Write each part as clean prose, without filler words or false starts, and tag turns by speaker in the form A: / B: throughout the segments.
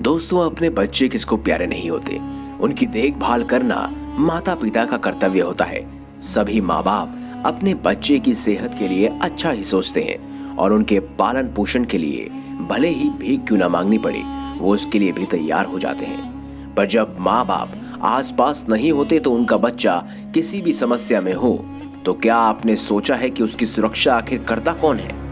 A: दोस्तों, अपने बच्चे किसको प्यारे नहीं होते। उनकी देखभाल करना माता पिता का कर्तव्य होता है। सभी माँ बाप अपने बच्चे की सेहत के लिए अच्छा ही सोचते हैं और उनके पालन पोषण के लिए भले ही भीख क्यों ना मांगनी पड़े, वो उसके लिए भी तैयार हो जाते हैं। पर जब माँ बाप आसपास नहीं होते तो उनका बच्चा किसी भी समस्या में हो तो क्या आपने सोचा है कि उसकी सुरक्षा आखिर करता कौन है?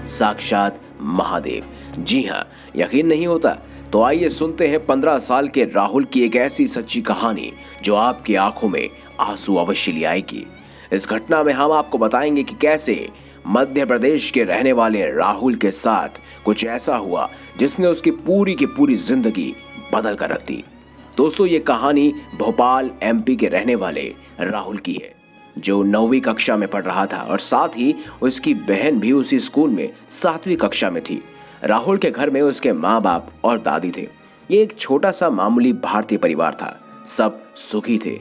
A: साक्षात महादेव। जी हाँ, यकीन नहीं होता तो आइए सुनते हैं 15 साल के राहुल की एक ऐसी सच्ची कहानी जो आपकी आंखों में आंसू अवश्य ले आएगी। इस घटना में हम आपको बताएंगे कि कैसे मध्य प्रदेश के रहने वाले राहुल के साथ कुछ ऐसा हुआ जिसने उसकी पूरी की पूरी जिंदगी बदल कर रख दी। दोस्तों, ये कहानी भोपाल एमपी के रहने वाले राहुल की है जो 9वीं कक्षा में पढ़ रहा था और साथ ही उसकी बहन भी उसी स्कूल में 7वीं कक्षा में थी। राहुल के घर में उसके माँ बाप और दादी थे। ये एक छोटा सा मामूली भारतीय परिवार था। सब सुखी थे,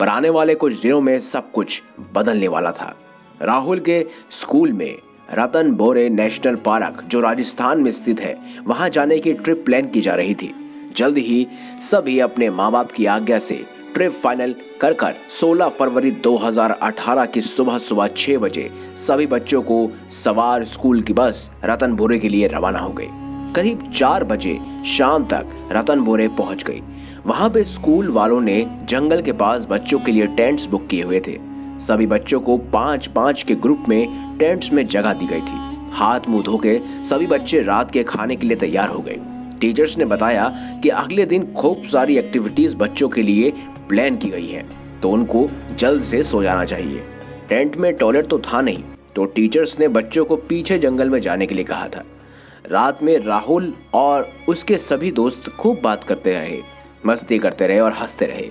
A: पर आने वाले कुछ दिनों में सब कुछ बदलने वाला था। राहुल के स्कूल में रतनबोरे नेशनल पार्क जो राजस्थान में स्थित है, वहां जाने की ट्रिप प्लान की जा रही थी। जल्द ही सभी अपने माँ बाप की आज्ञा से ट्रिप फाइनल कर 16 फरवरी 2018 की सुबह 6 बजे सभी बच्चों को सवार स्कूल की बस रतनबोरे के लिए रवाना हो गई। करीब 4 बजे शाम तक रतनबोरे पहुंच गई। वहां पे स्कूल वालों ने जंगल के पास बच्चों के लिए टेंट्स बुक किए हुए थे। सभी बच्चों को 5-5 के ग्रुप में टेंट्स में जगह दी गई थी। हाथ मुंह धो के सभी बच्चे रात के खाने के लिए तैयार हो गए। टीचर्स ने बताया कि अगले दिन खूब सारी एक्टिविटीज बच्चों के लिए प्लान की गई है, तो उनको जल्द से सो जाना चाहिए। टेंट में टॉयलेट तो था नहीं, तो टीचर्स ने बच्चों को पीछे जंगल में जाने के लिए कहा था। रात में राहुल और उसके सभी दोस्त खूब बात करते रहे, मस्ती करते रहे और हंसते रहे।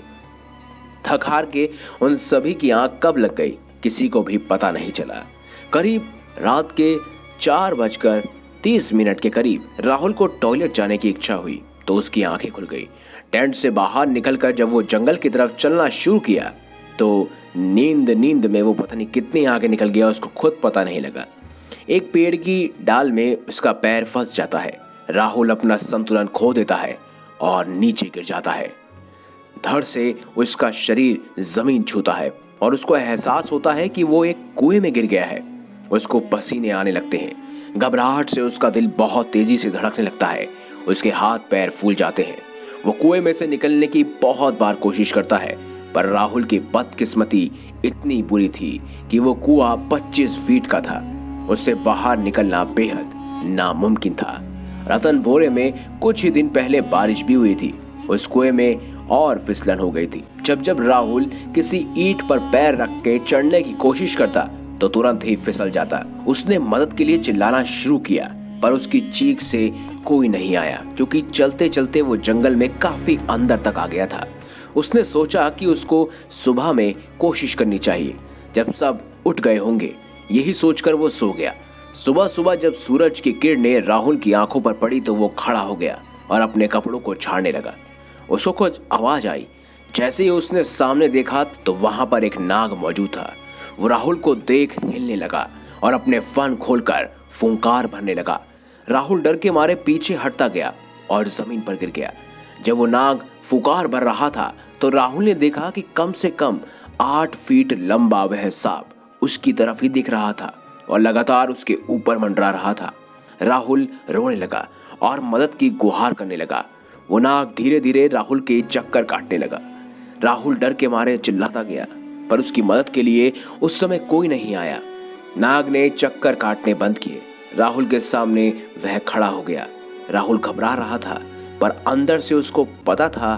A: थक हार के उन सभी की आंख कब लग गई किसी को भी पता नहीं चला। करीब रात के 4:30 के करीब राहुल को टॉयलेट जाने की इच्छा हुई तो उसकी आंखें खुल गई। टेंट से बाहर निकलकर जब वो जंगल की तरफ चलना शुरू किया तो नींद में वो पता नहीं कितनी आगे निकल गया, उसको खुद पता नहीं लगा। एक पेड़ की डाल में उसका पैर फंस जाता है। राहुल अपना संतुलन खो देता है और नीचे गिर जाता है। धड़ से उसका शरीर जमीन छूता है और उसको एहसास होता है कि वो एक कुएं में गिर गया है। उसको पसीने आने लगते हैं। घबराहट से उसका दिल बहुत तेजी से धड़कने लगता है। उसके हाथ पैर फूल जाते हैं। वो कुएं में से निकलने की बहुत बार कोशिश करता है, पर राहुल की बदकिस्मती इतनी बुरी थी कि वो कुआं 25 फीट का था। उससे बाहर निकलना बेहद नामुमकिन था। रतनबोरे में कुछ ही दिन पहले बारिश भी हुई थी। उस कुएं में और फिसलन हो गई थी। जब राहुल किसी ईंट पर पैर रख के चढ़ने की कोशिश करता तो तुरंत ही फिसल जाता। उसने मदद के लिए चिल्लाना शुरू किया, पर उसकी चीख से कोई नहीं आया क्योंकि चलते चलते वो जंगल में काफी अंदर तक आ गया था। उसने सोचा कि उसको सुबह में कोशिश करनी चाहिए जब सब उठ गए होंगे। यही सोचकर वो सो गया। सुबह जब सूरज की किरणें राहुल की आंखों पर पड़ी तो वो खड़ा हो गया और अपने कपड़ों को झाड़ने लगा। उसको कुछ आवाज आई। जैसे ही उसने सामने देखा तो वहां पर एक नाग मौजूद था। वो राहुल को देख हिलने लगा और अपने फन खोलकर फुंकार भरने लगा। राहुल डर के मारे पीछे हटता गया और जमीन पर गिर गया। जब वो नाग फुंकार भर रहा था तो राहुल ने देखा कि कम से कम 8 फीट लंबा वह सांप उसकी तरफ ही दिख रहा था और लगातार उसके ऊपर मंडरा रहा था। राहुल रोने लगा और मदद की गुहार करने लगा। वो नाग धीरे धीरे राहुल के चक्कर काटने लगा। राहुल डर के मारे चिल्लाता गया, पर उसकी मदद के लिए उस समय कोई नहीं आया। नाग ने चक्कर काटने बंद किए। राहुल के सामने वह खड़ा हो गया। राहुल घबरा रहा था, पर अंदर से उसको पता था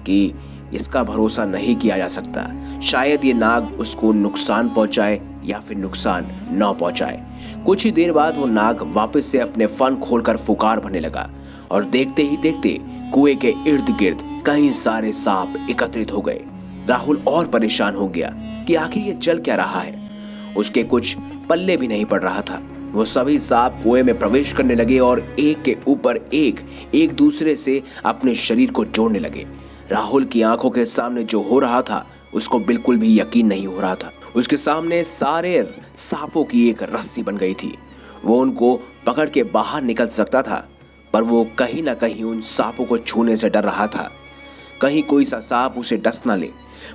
A: कि इसका भरोसा नहीं किया जा सकता। शायद ये नाग उसको नुकसान पहुंचाए या फिर नुकसान न पहुंचाए। कुछ ही देर बाद वो नाग वापस से अपने फन खोलकर फुकार भरने लगा और देखते ही देखते कुएं के इर्द गिर्द कई सारे सांप एकत्रित हो गए। राहुल और परेशान हो गया कि आखिर ये चल क्या रहा है। उसके कुछ पल्ले भी नहीं पड़ रहा था। वो सभी सांप कुएं में प्रवेश करने लगे और एक के ऊपर एक दूसरे से अपने शरीर को जोड़ने लगे। राहुल की आंखों के सामने जो हो रहा था उसको बिल्कुल भी यकीन नहीं हो रहा था। उसके सामने सारे सांपों की एक रस्सी बन गई थी। वो उनको पकड़ के बाहर निकल सकता था, पर वो कहीं ना कहीं उन सांपों को छूने से डर रहा था, कहीं कोई सा सांप उसे डस ना ले।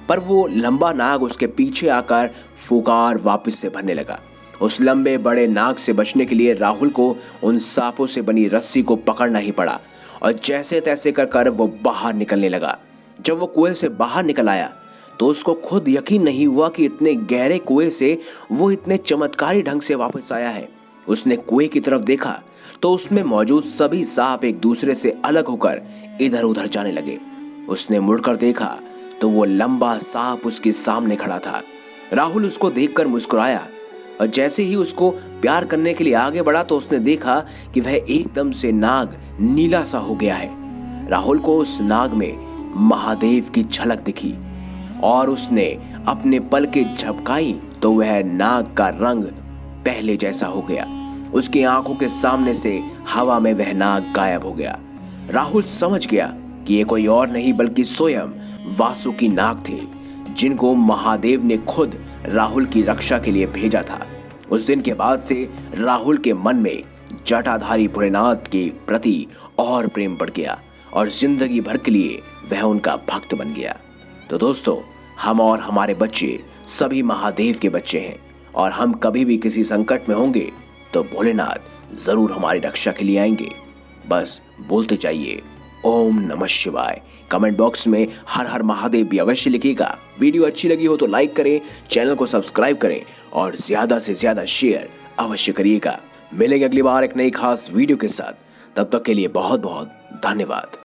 A: पर वो लंबा नाग उसके पीछे आकर फुकार वापस से भरने लगा। उस लंबे बड़े नाग से बचने के लिए राहुल को उन सांपों से बनी रस्सी को पकड़ना ही पड़ा और जैसे तैसे कर वो बाहर निकलने लगा। जब वो कुएं से बाहर निकल आया तो उसको खुद यकीन नहीं हुआ कि इतने गहरे कुएं से वो इतने चमत्कारी ढंग से वापस आया है। उसने कुएं की तरफ देखा तो उसमें मौजूद सभी सांप एक दूसरे से अलग होकर इधर उधर जाने लगे। उसने मुड़कर देखा तो वो लंबा सांप उसके सामने खड़ा था। राहुल उसको देखकर मुस्कुराया और जैसे ही उसको प्यार करने के लिए आगे बढ़ा तो उसने देखा कि वह एकदम से नाग नीला सा हो गया है। राहुल को उस नाग में महादेव की झलक दिखी और उसने अपने पलकें झपकाई तो वह नाग का रंग पहले जैसा हो गया। उसकी आंखों के सामने से हवा में वह नाग गायब हो गया। राहुल समझ गया कि ये कोई और नहीं बल्कि स्वयं वासुकी नाग थे, जिनको महादेव ने खुद राहुल की रक्षा के लिए भेजा था। उस दिन के बाद से राहुल के मन में जटाधारी भोलेनाथ के प्रति और प्रेम बढ़ गया और जिंदगी भर के लिए वह उनका भक्त बन गया। तो दोस्तों, हम और हमारे बच्चे सभी महादेव के बच्चे हैं और हम कभी भी किसी संकट में होंगे तो भोलेनाथ जरूर हमारी रक्षा के लिए आएंगे। बस बोलते जाइए ओम नमः शिवाय। कमेंट बॉक्स में हर हर महादेव भी अवश्य लिखिएगा। वीडियो अच्छी लगी हो तो लाइक करें, चैनल को सब्सक्राइब करें और ज्यादा से ज्यादा शेयर अवश्य करिएगा। मिलेंगे अगली बार एक नई खास वीडियो के साथ। तब तक के लिए बहुत बहुत धन्यवाद।